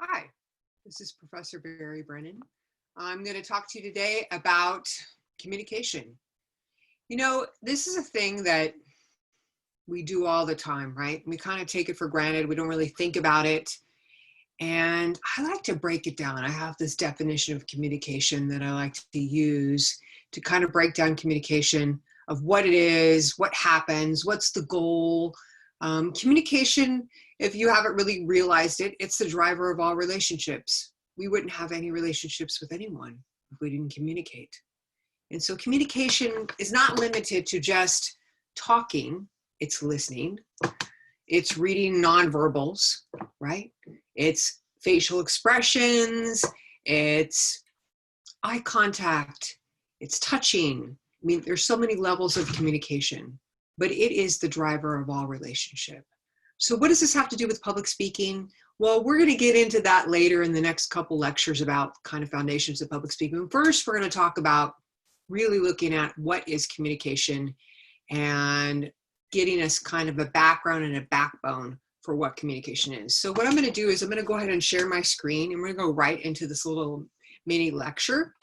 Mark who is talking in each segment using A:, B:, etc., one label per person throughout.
A: Hi, this is Professor Barry Brennan. I'm going to talk to you today about communication. You know, this is a thing that we do all the time, right? We kind of take it for granted. We don't really think about it. And I like to break it down. I have this definition of communication that I like to use to kind of break down communication of what it is, what happens, what's the goal. Communication, if you haven't really realized it, it's the driver of all relationships. We wouldn't have any relationships with anyone if we didn't communicate. And so communication is not limited to just talking, it's listening, it's reading nonverbals, right? It's facial expressions, it's eye contact, it's touching. I mean, there's so many levels of communication, but it is the driver of all relationship. So what does this have to do with public speaking? Well, we're going to get into that later in the next couple lectures about kind of foundations of public speaking. First, we're going to talk about really looking at what is communication and getting us kind of a background and a backbone for what communication is. So what I'm going to do is I'm going to go ahead and share my screen, and we're going to go right into this little mini lecture.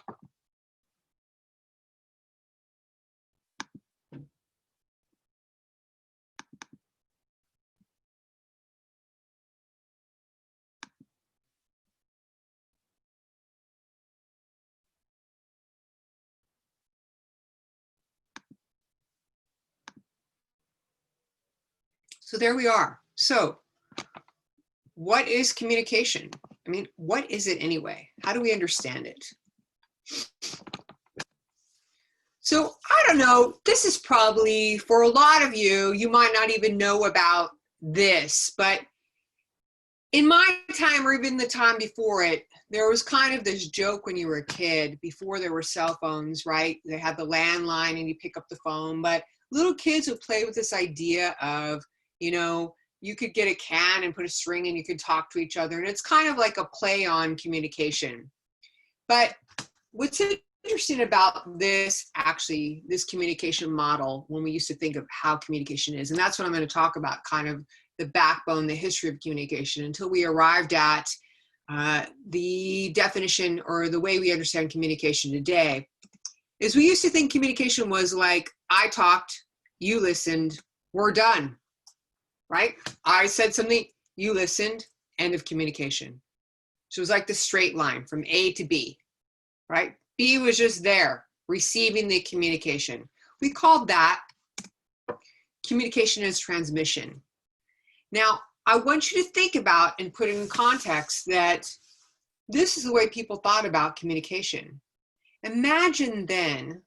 A: So there we are. So what is communication? I mean, what is it anyway? How do we understand it? So I don't know, this is probably, for a lot of you, you might not even know about this, but in my time, or even the time before it, there was kind of this joke when you were a kid, before there were cell phones, right? They had the landline and you pick up the phone, but little kids would play with this idea of, you know, you could get a can and put a string and you could talk to each other. And it's kind of like a play on communication. But what's interesting about this, actually, this communication model, when we used to think of how communication is, and that's what I'm going to talk about, kind of the backbone, the history of communication, until we arrived at the definition or the way we understand communication today, is we used to think communication was like, I talked, you listened, we're done, right? I said something, you listened, end of communication. So it was like the straight line from A to B, right? B was just there, receiving the communication. We called that communication as transmission. Now, I want you to think about and put in context that this is the way people thought about communication. Imagine then,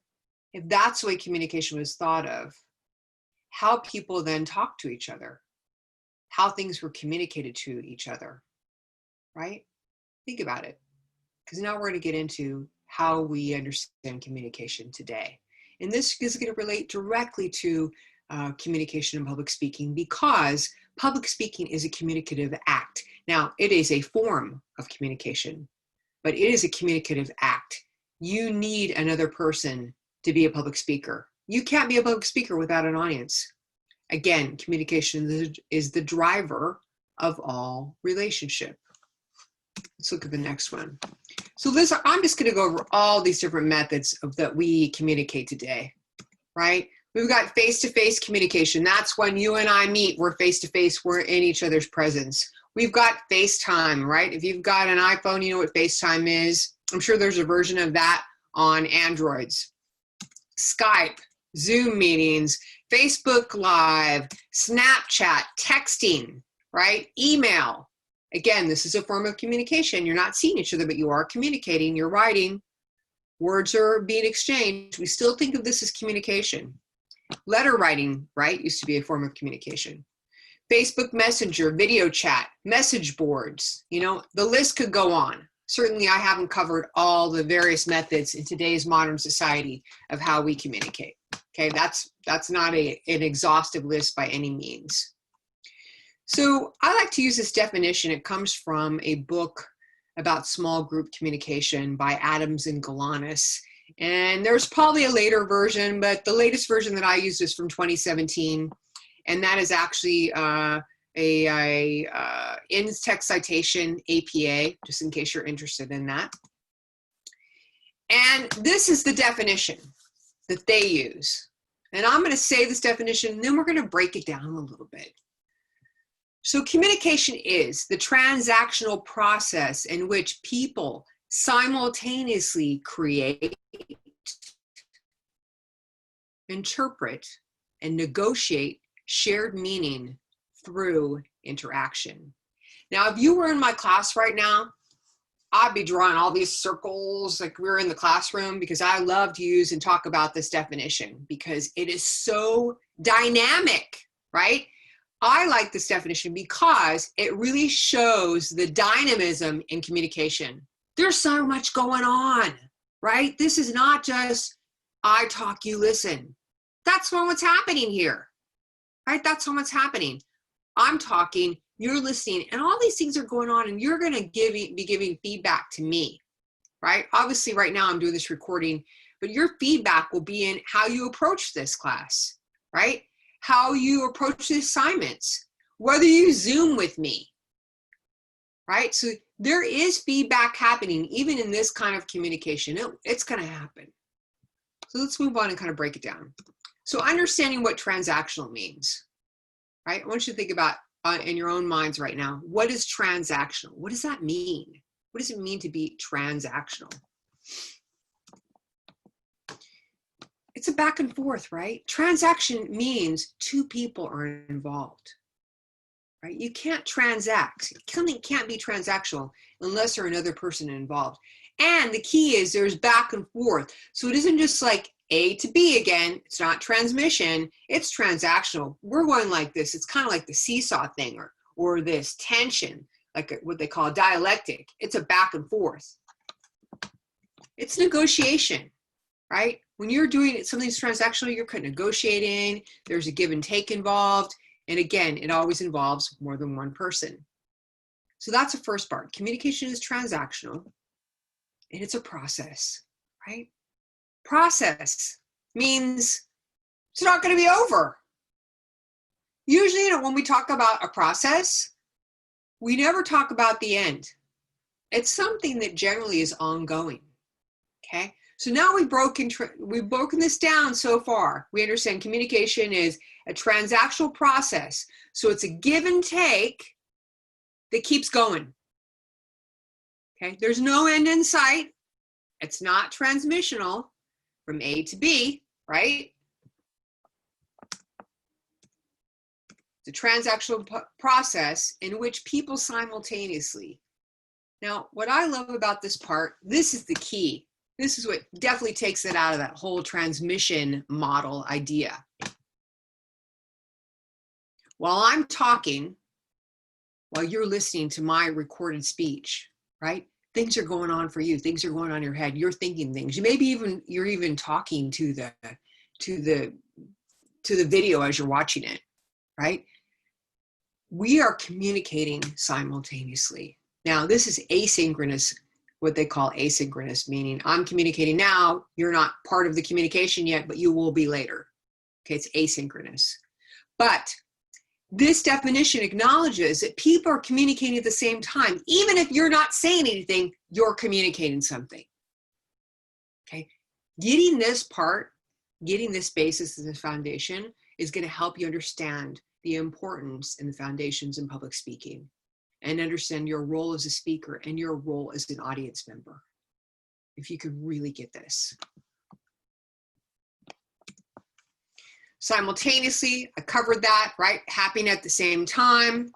A: if that's the way communication was thought of, how people then talk to each other, how things were communicated to each other, right? Think about it, because now we're going to get into how we understand communication today. And this is going to relate directly to communication and public speaking, because public speaking is a communicative act. Now, it is a form of communication, but it is a communicative act. You need another person to be a public speaker. You can't be a public speaker without an audience. Again, communication is the driver of all relationship. Let's look at the next one. So I'm just going to go over all these different methods that we communicate today, right? We've got face-to-face communication. That's when you and I meet, we're face-to-face, we're in each other's presence. We've got FaceTime, right? If you've got an iPhone, you know what FaceTime is. I'm sure there's a version of that on Androids. Skype, Zoom meetings, Facebook Live, Snapchat, texting, right? Email. Again, this is a form of communication. You're not seeing each other, but you are communicating, you're writing, words are being exchanged. We still think of this as communication. Letter writing, right, used to be a form of communication. Facebook Messenger, video chat, message boards, you know, the list could go on. Certainly I haven't covered all the various methods in today's modern society of how we communicate. Okay, that's not an exhaustive list by any means. So I like to use this definition. It comes from a book about small group communication by Adams and Galanis. And there's probably a later version, but the latest version that I used is from 2017. And that is actually in-text citation APA, just in case you're interested in that. And this is the definition that they use. And I'm going to say this definition, and then we're going to break it down a little bit. So communication is the transactional process in which people simultaneously create, interpret, and negotiate shared meaning through interaction. Now, if you were in my class right now, I'd be drawing all these circles like we're in the classroom, because I love to use and talk about this definition because it is so dynamic, right? I like this definition because it really shows the dynamism in communication. There's so much going on, right? This is not just I talk, you listen. That's not what's happening here, right? That's not what's happening. I'm talking, you're listening, and all these things are going on, and you're going to be giving feedback to me, right? Obviously, right now I'm doing this recording, but your feedback will be in how you approach this class, right? How you approach the assignments, whether you Zoom with me, right? So there is feedback happening even in this kind of communication. It's going to happen. So let's move on and kind of break it down. So understanding what transactional means, right? I want you to think about in your own minds right now, what is transactional? What does that mean? What does it mean to be transactional? It's a back and forth, right? Transaction means two people are involved, right? You can't transact. Something can't be transactional unless there's another person involved. And the key is there's back and forth. So it isn't just like A to B again. It's not transmission. It's transactional. We're going like this. It's kind of like the seesaw thing or this tension, like what they call dialectic. It's a back and forth. It's negotiation, right? When you're doing something that's transactional, you're negotiating. There's a give and take involved. And again, it always involves more than one person. So that's the first part. Communication is transactional. And it's a process, right? Process means it's not going to be over. Usually, when we talk about a process, we never talk about the end. It's something that generally is ongoing, okay? So now we've broken this down so far. We understand communication is a transactional process. So it's a give and take that keeps going. Okay, there's no end in sight. It's not transmissional from A to B, right? It's a transactional process in which people simultaneously. Now, what I love about this part, this is the key. This is what definitely takes it out of that whole transmission model idea. While I'm talking, while you're listening to my recorded speech, right? Things are going on for you. Things are going on in your head. You're thinking things. You're even talking to the video as you're watching it, right? We are communicating simultaneously. Now, this is asynchronous, what they call asynchronous, meaning I'm communicating now. You're not part of the communication yet, but you will be later. Okay, it's asynchronous. But this definition acknowledges that people are communicating at the same time. Even if you're not saying anything, you're communicating something. Okay, getting this part, getting this basis as a foundation is going to help you understand the importance and the foundations in public speaking and understand your role as a speaker and your role as an audience member. If you could really get this. Simultaneously, I covered that, right? Happening at the same time.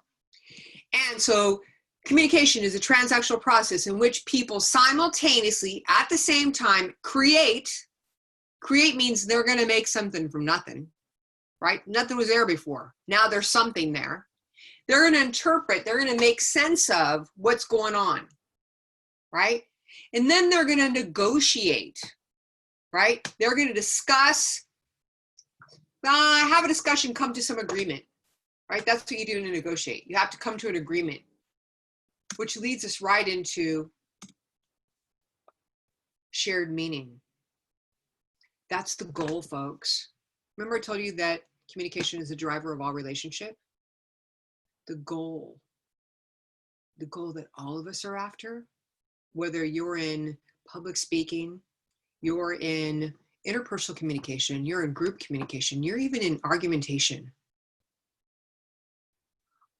A: And so communication is a transactional process in which people simultaneously at the same time create. Create means they're going to make something from nothing, right? Nothing was there before. Now there's something there. They're going to interpret, they're going to make sense of what's going on, right? And then they're going to negotiate, right? They're going to discuss, have a discussion, come to some agreement, right? That's what you do to negotiate. You have to come to an agreement, which leads us right into shared meaning. That's the goal, folks. Remember I told you that communication is the driver of all relationship? the goal that all of us are after, whether you're in public speaking, you're in interpersonal communication, you're in group communication, you're even in argumentation.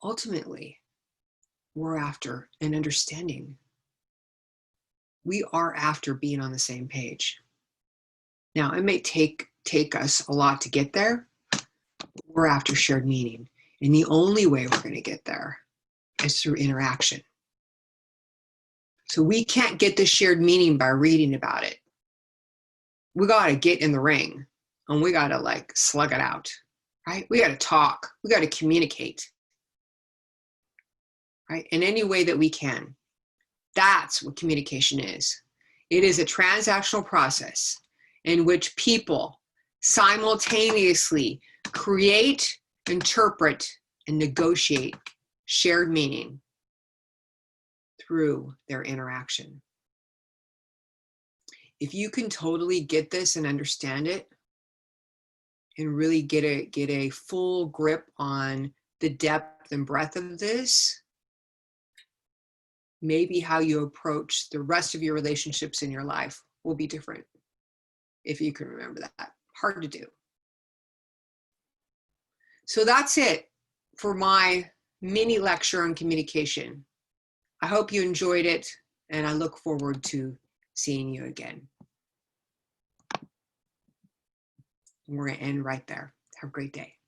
A: Ultimately, we're after an understanding. We are after being on the same page. Now, it may take us a lot to get there. We're after shared meaning. And the only way we're going to get there is through interaction. So we can't get the shared meaning by reading about it. We got to get in the ring and we got to like slug it out, right? We got to talk. We got to communicate, right? In any way that we can. That's what communication is. It is a transactional process in which people simultaneously create, interpret, and negotiate shared meaning through their interaction. If you can totally get this and understand it and really get a full grip on the depth and breadth of this, maybe how you approach the rest of your relationships in your life will be different, if you can remember that. Hard to do. So that's it for my mini lecture on communication. I hope you enjoyed it, and I look forward to seeing you again. We're going to end right there. Have a great day.